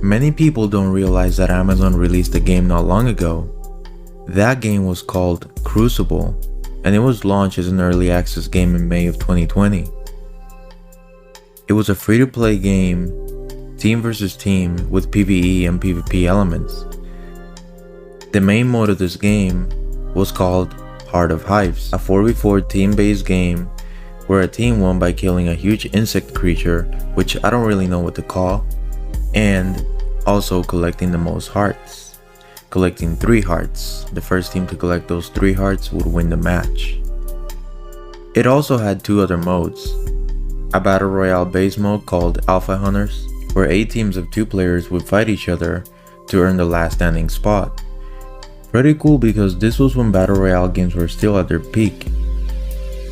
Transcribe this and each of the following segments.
Many people don't realize that Amazon released a game not long ago. That game was called Crucible, and it was launched as an early access game in May of 2020. It was a free-to-play game, team versus team, with PvE and PvP elements. The main mode of this game was called Heart of Hives, a 4v4 team-based game where a team won by killing a huge insect creature, which I don't really know what to call, and also collecting the most hearts. Collecting 3 hearts. The first team to collect those 3 hearts would win the match. It also had 2 other modes. A battle royale base mode called Alpha Hunters, where 8 teams of 2 players would fight each other to earn the last standing spot. Pretty cool because this was when battle royale games were still at their peak.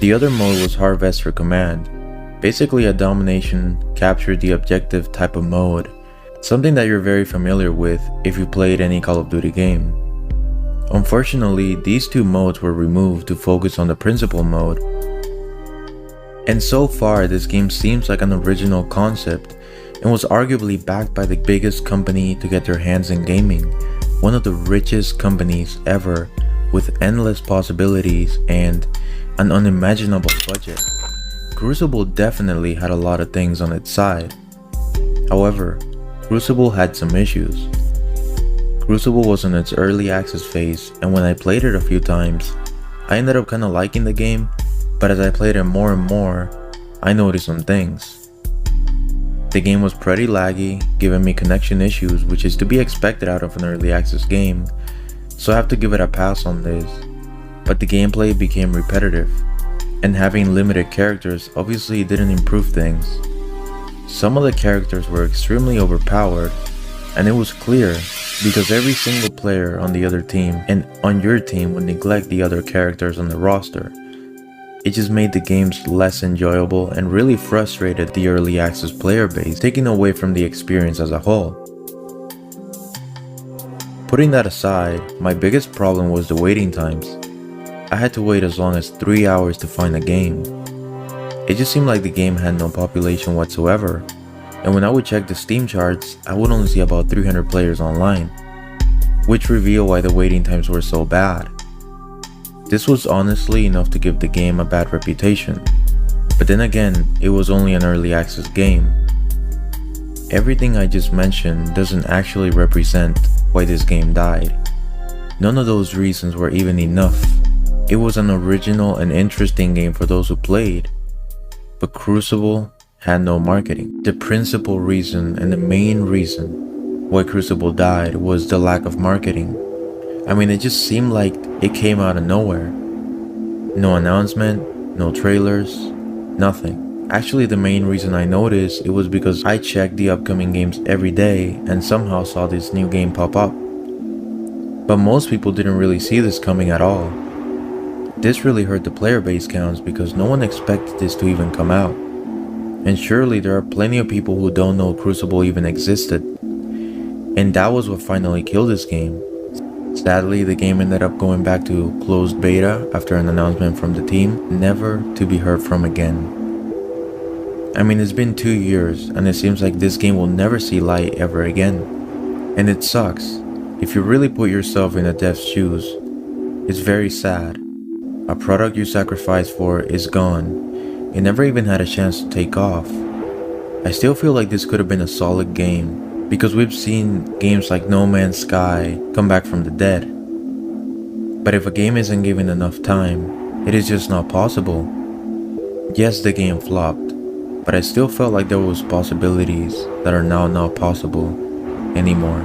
The other mode was Harvest for Command, basically a domination, capture the objective type of mode, something that you're very familiar with if you played any Call of Duty game. Unfortunately, these 2 modes were removed to focus on the principal mode. And so far, this game seems like an original concept and was arguably backed by the biggest company to get their hands in gaming, one of the richest companies ever, with endless possibilities and an unimaginable budget. Crucible definitely had a lot of things on its side. However, Crucible had some issues. Crucible was in its early access phase, and when I played it a few times, I ended up kinda liking the game, but as I played it more and more, I noticed some things. The game was pretty laggy, giving me connection issues, which is to be expected out of an early access game, so I have to give it a pass on this. But the gameplay became repetitive, and having limited characters obviously didn't improve things. Some of the characters were extremely overpowered, and it was clear because every single player on the other team and on your team would neglect the other characters on the roster. It just made the games less enjoyable and really frustrated the early access player base, taking away from the experience as a whole. Putting that aside, my biggest problem was the waiting times. I had to wait as long as 3 hours to find a game. It just seemed like the game had no population whatsoever, and when I would check the Steam charts, I would only see about 300 players online, which revealed why the waiting times were so bad. This was honestly enough to give the game a bad reputation, but then again, it was only an early access game. Everything I just mentioned doesn't actually represent why this game died. None of those reasons were even enough. It was an original and interesting game for those who played, but Crucible had no marketing. The principal reason and the main reason why Crucible died was the lack of marketing. I mean, it just seemed like it came out of nowhere. No announcement, no trailers, nothing. Actually, the main reason I noticed it was because I checked the upcoming games every day and somehow saw this new game pop up. But most people didn't really see this coming at all. This really hurt the player base counts because no one expected this to even come out. And surely there are plenty of people who don't know Crucible even existed. And that was what finally killed this game. Sadly, the game ended up going back to closed beta after an announcement from the team, never to be heard from again. I mean, it's been 2 years and it seems like this game will never see light ever again. And it sucks. If you really put yourself in a dev's shoes, it's very sad. A product you sacrificed for is gone. It never even had a chance to take off. I still feel like this could have been a solid game, because we've seen games like No Man's Sky come back from the dead. But if a game isn't given enough time, it is just not possible. Yes, the game flopped, but I still felt like there was possibilities that are now not possible anymore.